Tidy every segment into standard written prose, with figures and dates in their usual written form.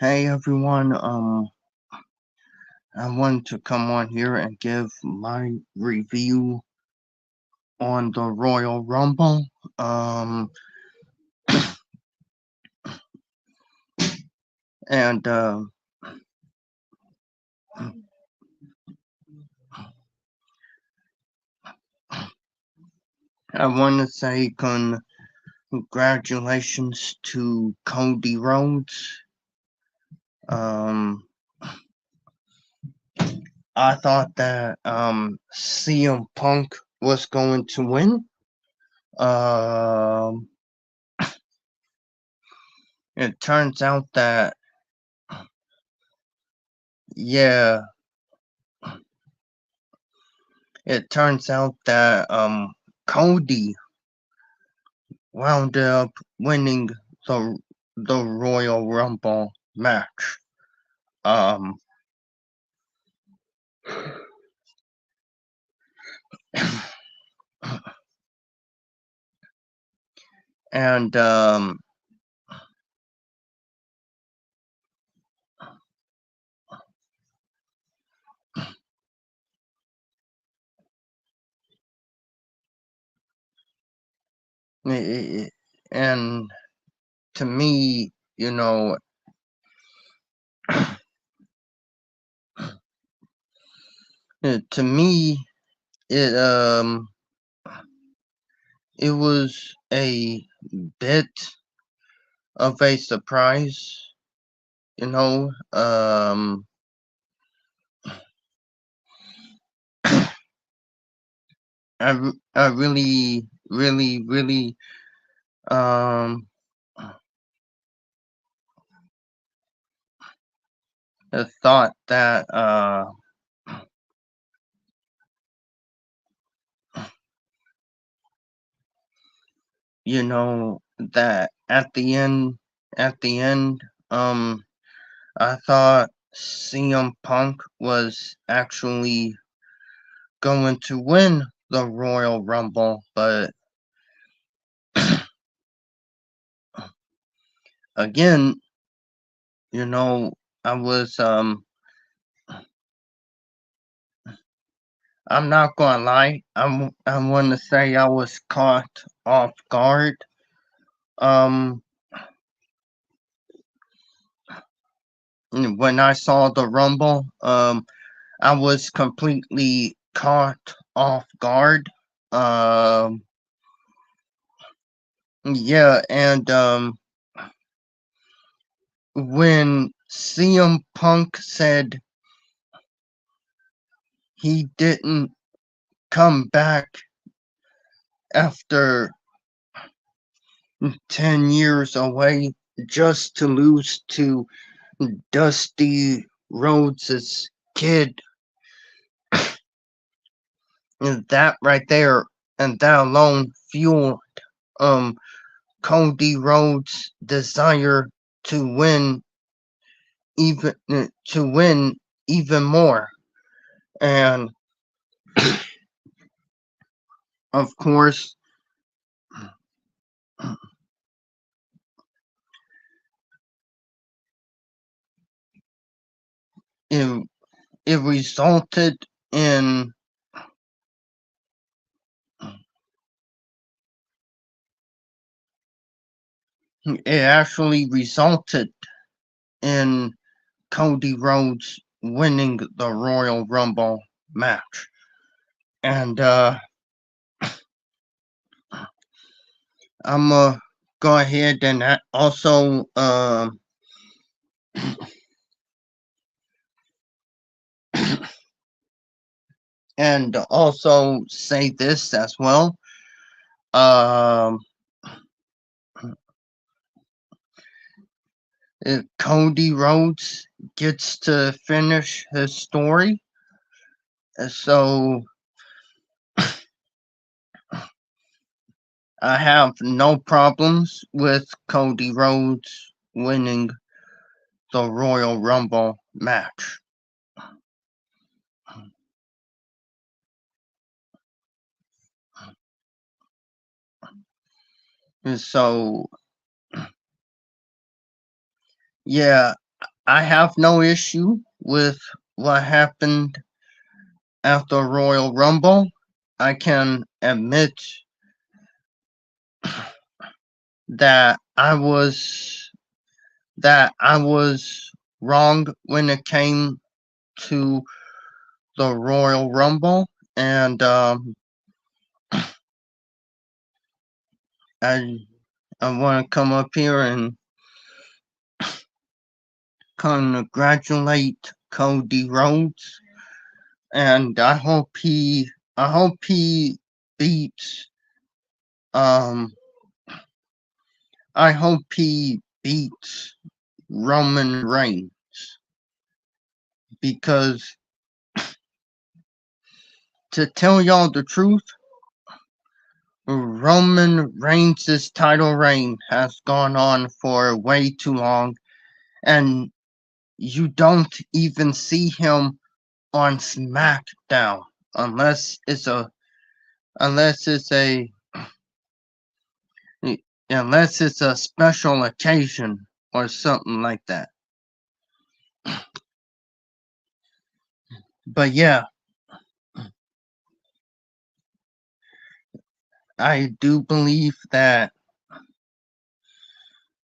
Hey everyone, I wanted to come on here and give my review on the Royal Rumble. Um, and I want to say congratulations to Cody Rhodes. Um, I thought that CM Punk was going to win. Um, it turns out that yeah, it turns out that Cody wound up winning the the Royal Rumble match. Um, and and to me, to me, it it was a bit of a surprise. You know, I really um thought that that at the end I thought CM Punk was actually going to win the Royal Rumble, but again, you know, I was I'm not gonna lie, I'm gonna say I was caught off guard. Um when I saw the Rumble, I was completely caught off guard. Um yeah, and when CM Punk said he didn't come back after 10 years away just to lose to Dusty Rhodes' kid, that right there and that alone fueled um Cody Rhodes' desire to win even more. And of course, it, it resulted in it actually resulted in Cody Rhodes winning the Royal Rumble match. And I'm gonna go ahead and also and also say this as well. Um, if Cody Rhodes gets to finish his story, so I have no problems with Cody Rhodes winning the Royal Rumble match. So, yeah, I have no issue with what happened after Royal Rumble. I can admit that I was wrong when it came to the Royal Rumble, and I I want to come up here and congratulate Cody Rhodes, and I hope he beats um I hope he beats Roman Reigns, because to tell y'all the truth, Roman Reigns' title reign has gone on for way too long, and you don't even see him on SmackDown unless it's a unless it's a unless it's a special occasion or something like that. But yeah, I do believe that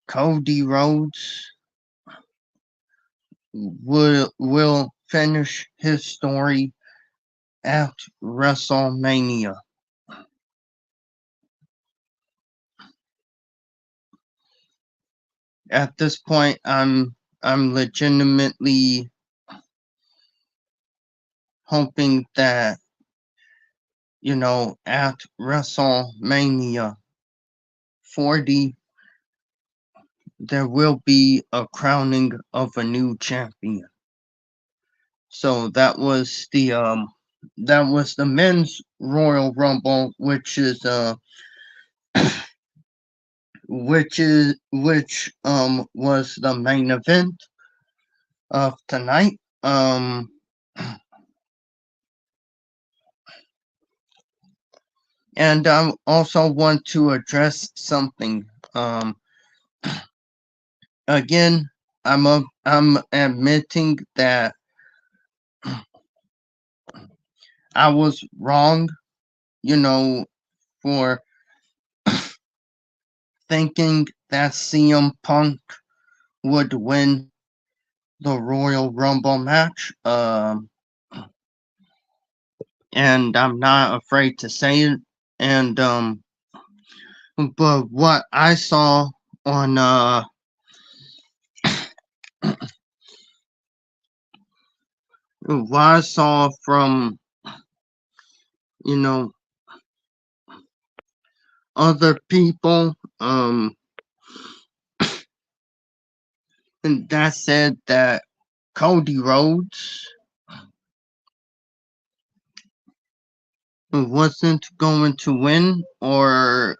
Cody Rhodes will finish his story at WrestleMania. At this point, I'm legitimately hoping that, at WrestleMania 40, there will be a crowning of a new champion. So that was the men's Royal Rumble, which was the main event of tonight. And I also want to address something. Again, I'm admitting that I was wrong, for thinking that CM Punk would win the Royal Rumble match. And I'm not afraid to say it. And but what I saw on what I saw from you know other people, and that said that Cody Rhodes wasn't going to win, or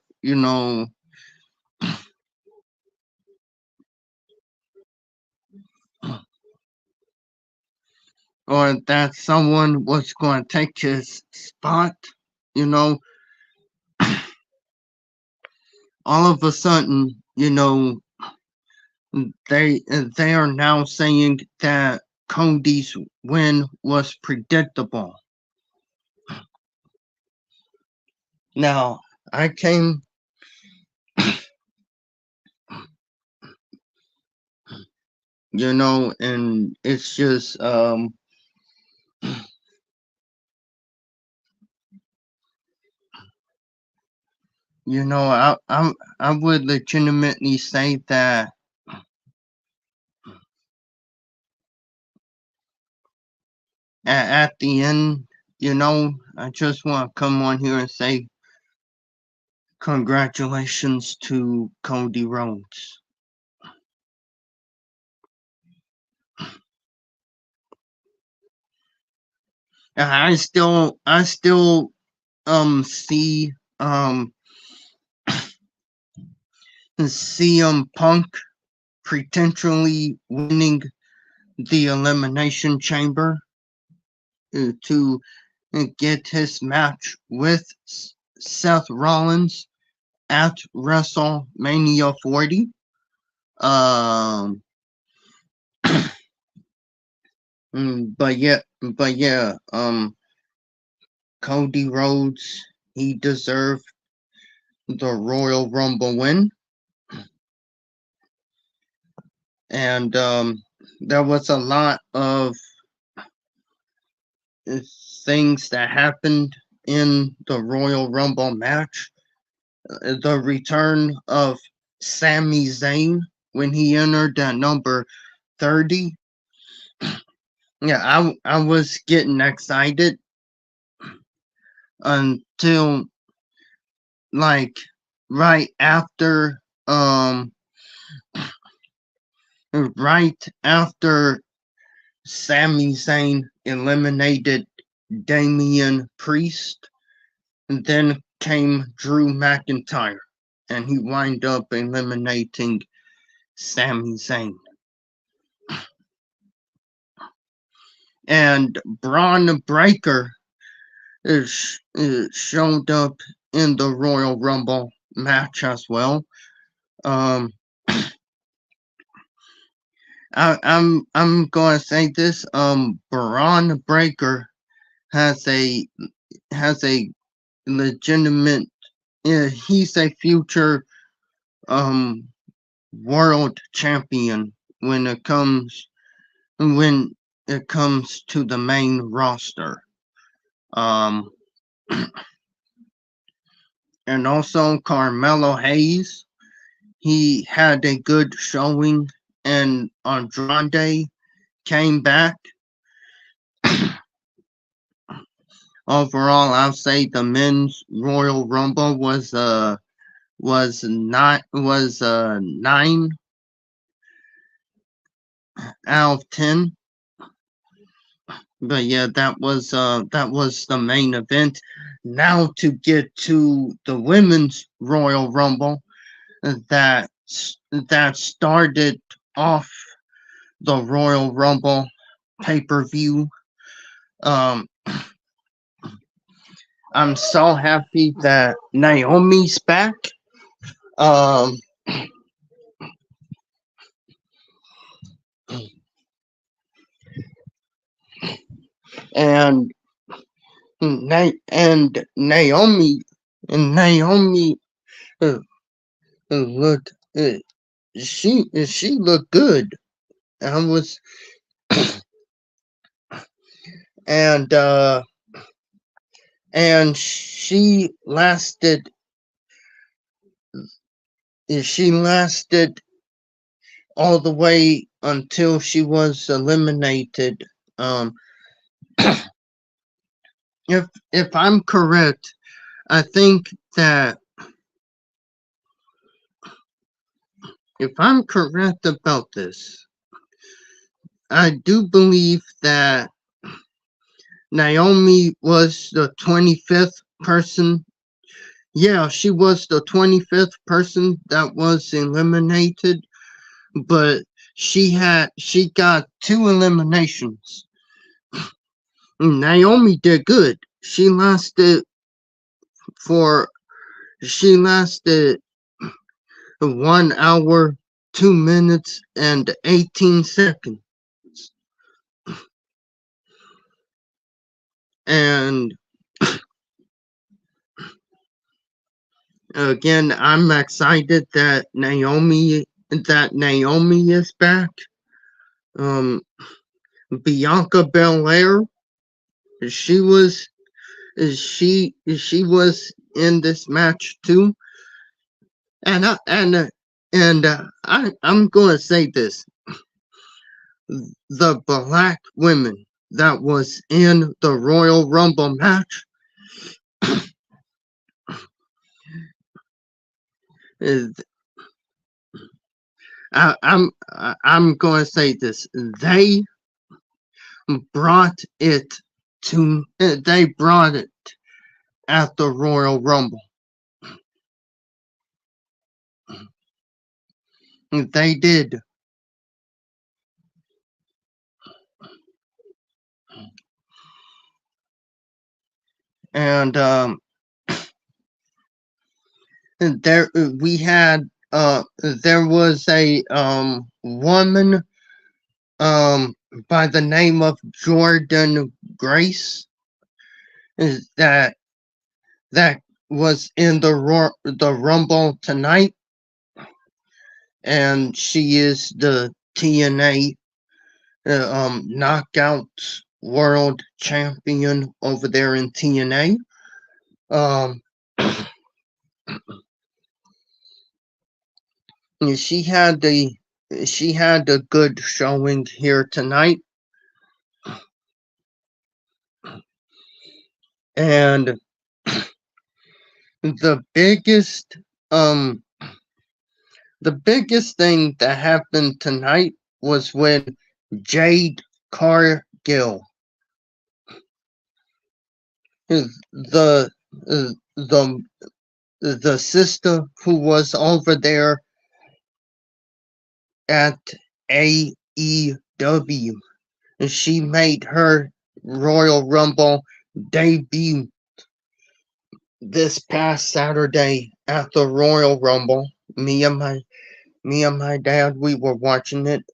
or that someone was going to take his spot. You know, all of a sudden, they are now saying that Cody's win was predictable. Now, I came and it's just I would legitimately say that at the end, I just want to come on here and say congratulations to Cody Rhodes. I still see CM Punk potentially winning the Elimination Chamber to get his match with Seth Rollins at WrestleMania 40. Um, but yeah, Cody Rhodes, he deserved the Royal Rumble win. And there was a lot of things that happened in the Royal Rumble match. The return of Sami Zayn when he entered at number 30. Yeah, I was getting excited until like right after right after Sami Zayn eliminated Damian Priest, and then came Drew McIntyre, and he wound up eliminating Sami Zayn. And Braun Breaker showed up in the Royal Rumble match as well. I'm gonna say this. Braun Breaker has a legitimate. He's a future world champion when it comes to the main roster. Um, and also Carmelo Hayes. He had a good showing, and Andrade came back. Overall, I'll say the men's Royal Rumble was 9 out of 10. But yeah, that was the main event. Now to get to the women's Royal Rumble that started off the Royal Rumble pay-per-view. I'm so happy that Naomi's back. And Naomi looked she looked good. I was and she lasted all the way until she was eliminated. If I'm correct, I think that if I'm correct about this, I do believe that Naomi was the 25th person. Yeah, she was the 25th person that was eliminated, but she got 2 eliminations. Naomi did good. She lasted 1 hour, 2 minutes, and 18 seconds. And again, I'm excited that Naomi is back. Bianca Belair, she was in this match too. And I'm gonna say this: the black women that was in the Royal Rumble match is I'm gonna say this: they brought it at the Royal Rumble. They did. And there we had there was a woman um by the name of Jordan Grace that that was in the Rumble tonight, and she is the TNA Knockouts World Champion over there in TNA. Um, she had a good showing here tonight, and the biggest um the biggest thing that happened tonight was when Jade Cargill, the the the sister who was over there at AEW, she made her Royal Rumble debut this past Saturday at the Royal Rumble. Me and my dad, we were watching it.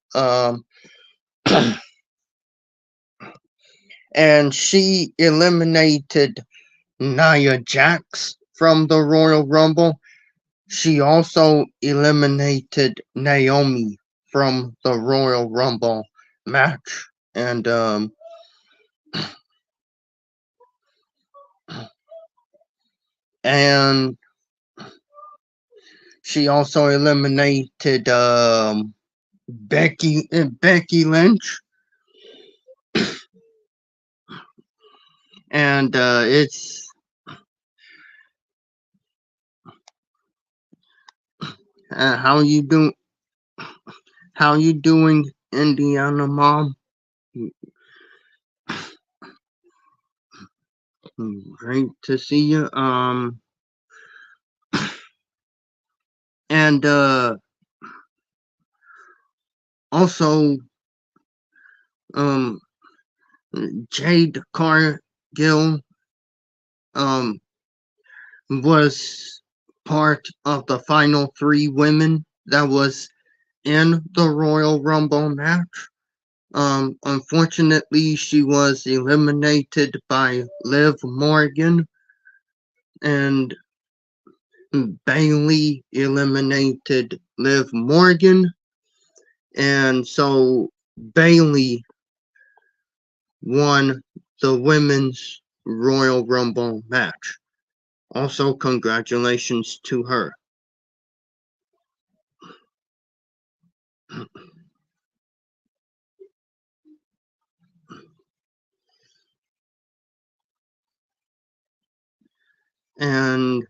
And she eliminated Nia Jax from the Royal Rumble. She also eliminated Naomi from the Royal Rumble match. And she also eliminated Becky Lynch. And it's how you do how you doing, Indiana mom? Great to see you. And also um Jade Cargill um was part of the final three women that was in the Royal Rumble match. Unfortunately, she was eliminated by Liv Morgan, and Bayley eliminated Liv Morgan, and so Bayley won the women's Royal Rumble match. Also, congratulations to her. And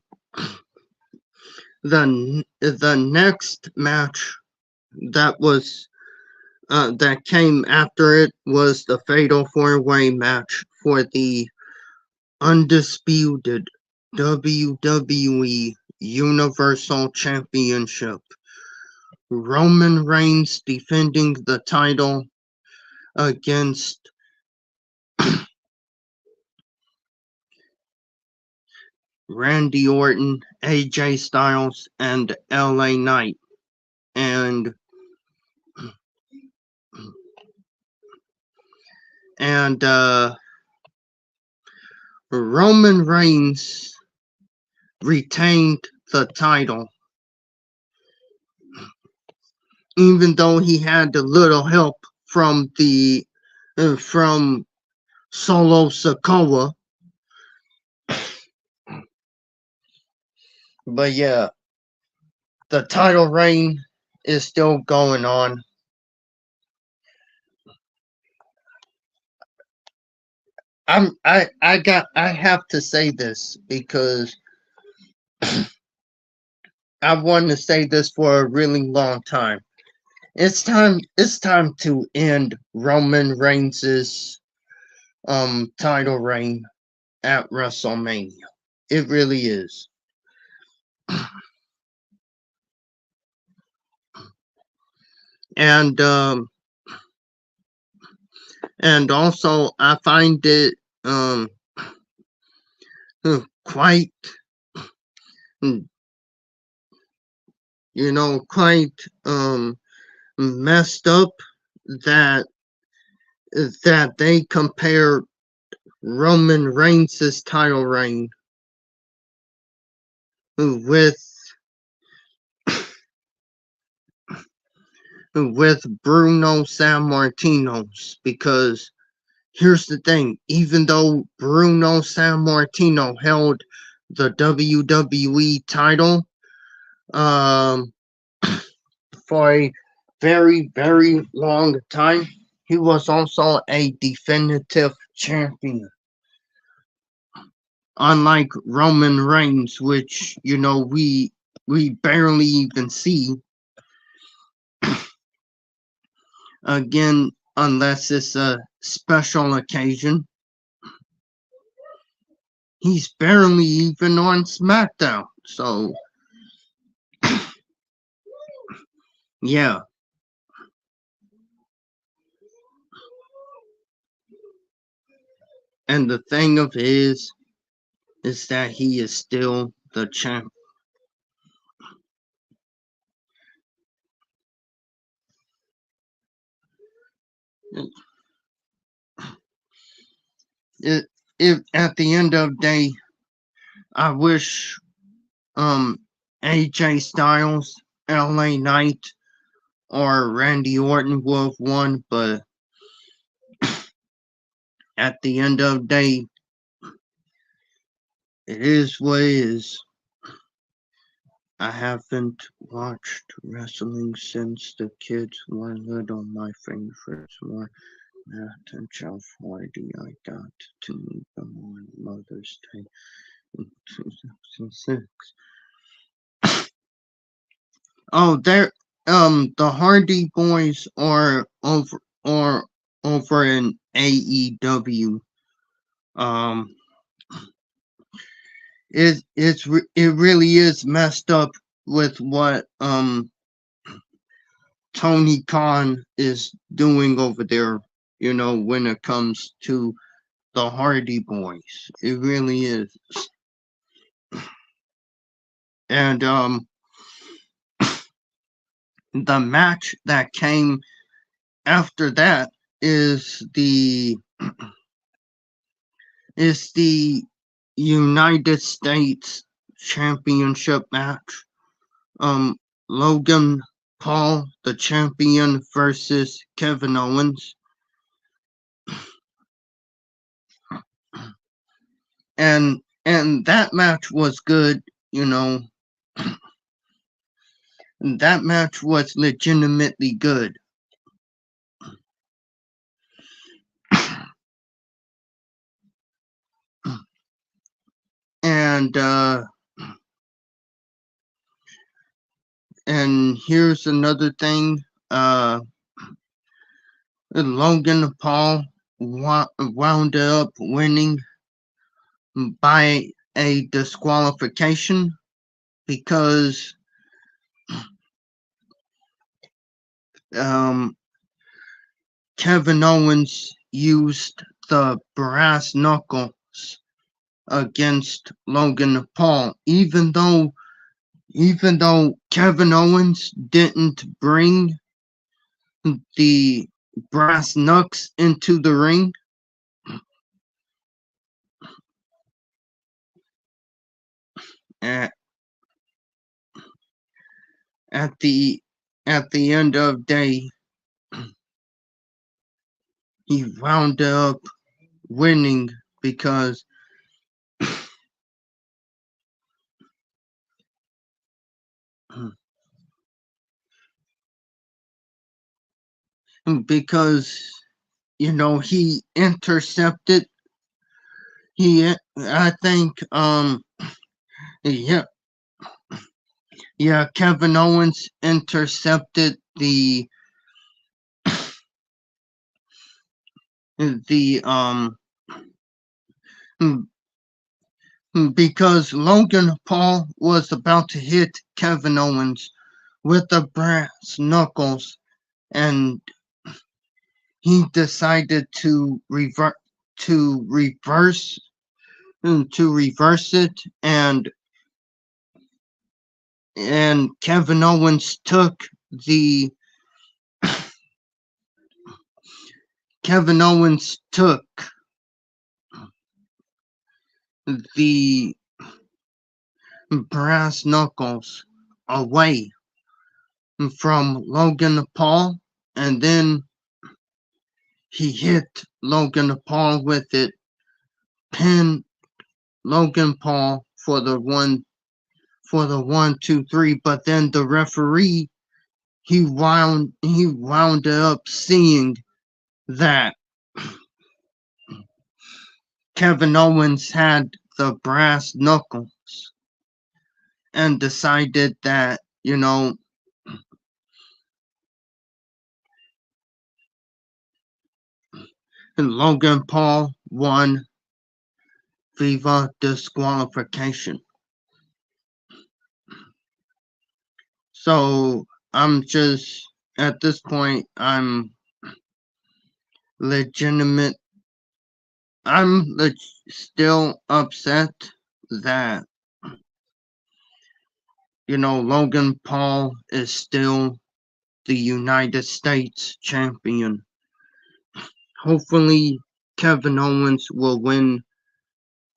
the next match that was that came after it was the Fatal 4-Way match for the undisputed WWE Universal Championship. Roman Reigns defending the title against Randy Orton, AJ Styles, and LA Knight. And and Roman Reigns retained the title, even though he had a little help from the from Solo Sikoa. But yeah, the title reign is still going on. I have to say this because I've wanted to say this for a really long time. It's time to end Roman Reigns' title reign at WrestleMania. It really is. and um, and also I find it quite quite messed up that they compare Roman Reigns' title reign with Bruno Sammartino's, because here's the thing, even though Bruno Sammartino held the WWE title um for a very, very long time, he was also a definitive champion. Unlike Roman Reigns, which we barely even see again unless it's a special occasion. He's barely even on SmackDown. So yeah. And the thing of it is that he is still the champ. If at the end of the day, I wish AJ Styles, LA Knight, or Randy Orton would have won, but at the end of the day, it is what it is. I haven't watched wrestling since the kids were little. My favorites were Matt and Jeff Hardy. I got to meet them on Mother's Day in 2006. Oh, they're the Hardy Boys are over in AEW. Um, it really is messed up with what Tony Khan is doing over there. When it comes to the Hardy Boys, it really is. And the match that came after that is the United States Championship match. Logan Paul, the champion, versus Kevin Owens. And that match was good, that match was legitimately good. And here's another thing. Logan Paul wound up winning by a disqualification because Kevin Owens used the brass knuckles against Logan Paul, even though Kevin Owens didn't bring the brass knucks into the ring. At the end of day, he wound up winning because he intercepted. I think Kevin Owens intercepted the because Logan Paul was about to hit Kevin Owens with the brass knuckles, and he decided to to reverse reverse it, and Kevin Owens took the Kevin Owens took the brass knuckles away from Logan Paul, and then he hit Logan Paul with it, pinned Logan Paul for the 1, 2, 3, but then the referee he wound up seeing that Kevin Owens had the brass knuckles and decided that, Logan Paul won via disqualification. So I'm just, at this point, legitimate. I'm still upset that, Logan Paul is still the United States champion. Hopefully, Kevin Owens will win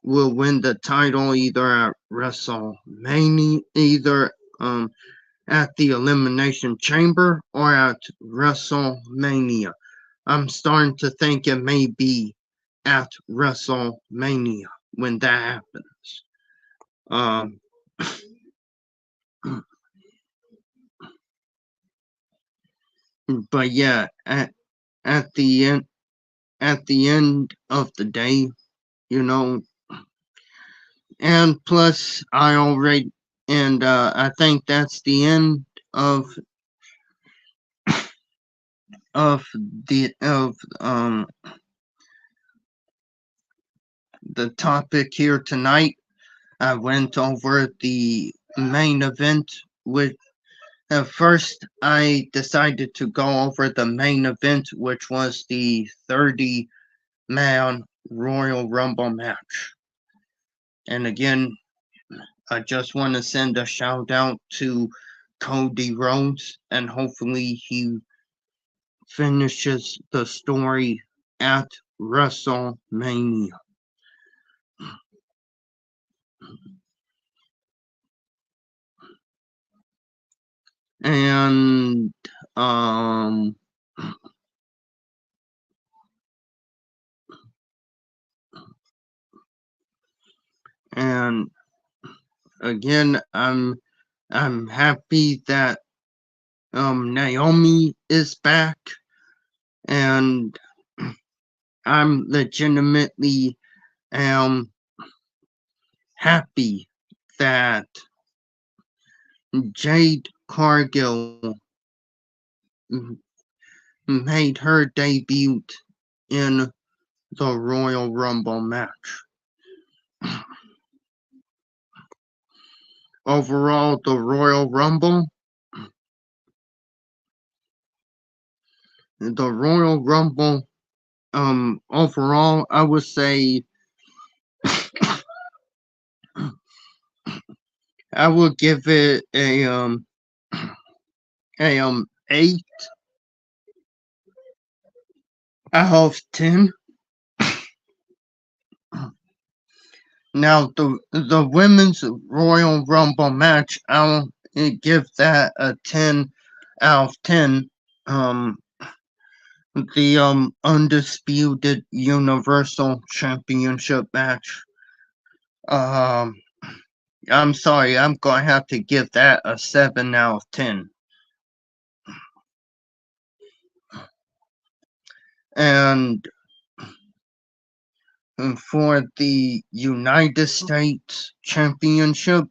the title either at WrestleMania, either at the Elimination Chamber or at WrestleMania. I'm starting to think it may be at WrestleMania when that happens. Um, but yeah, at the end of the day, you know, and plus I think that's the end of of the of the topic here tonight. I went over the main event with at first I decided to go over the main event, which was the 30-man Royal Rumble match. And again, I just want to send a shout out to Cody Rhodes, and hopefully he finishes the story at WrestleMania. And and again, I'm happy that Naomi is back, and I'm legitimately am happy that Jade Cargill made her debut in the Royal Rumble match. Overall, the Royal Rumble, overall, I would say I would give it a 8 out of 10. Now the women's Royal Rumble match, I'll give that a 10 out of 10. The undisputed Universal Championship match. I'm sorry, I'm gonna have to give that a 7 out of 10. And for the United States Championship,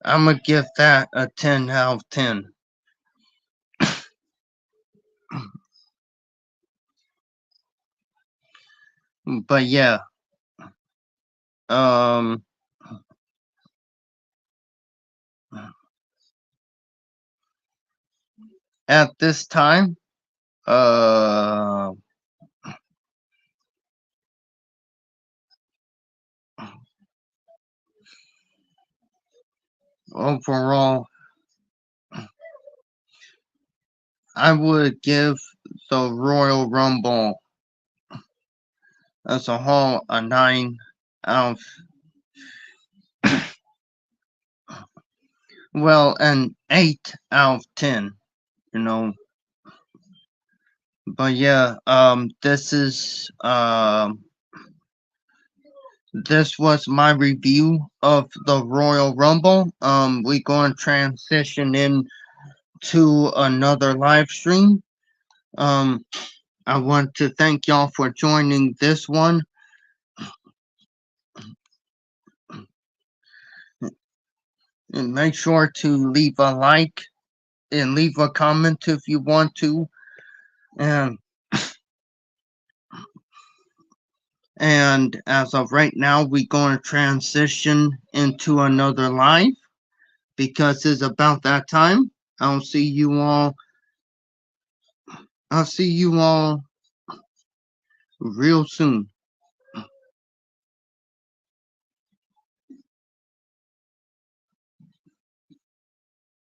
I'm gonna give that a 10 out of 10. But yeah, um, at this time. Uh, Overall, I would give the Royal Rumble as a whole a 9 out an 8 out of 10, you know. But yeah, this was my review of the Royal Rumble. We're going to transition in to another live stream. Um, I want to thank y'all for joining this one. And make sure to leave a like and leave a comment if you want to. And as of right now, we're going to transition into another live because it's about that time. I'll see you all. I'll see you all real soon.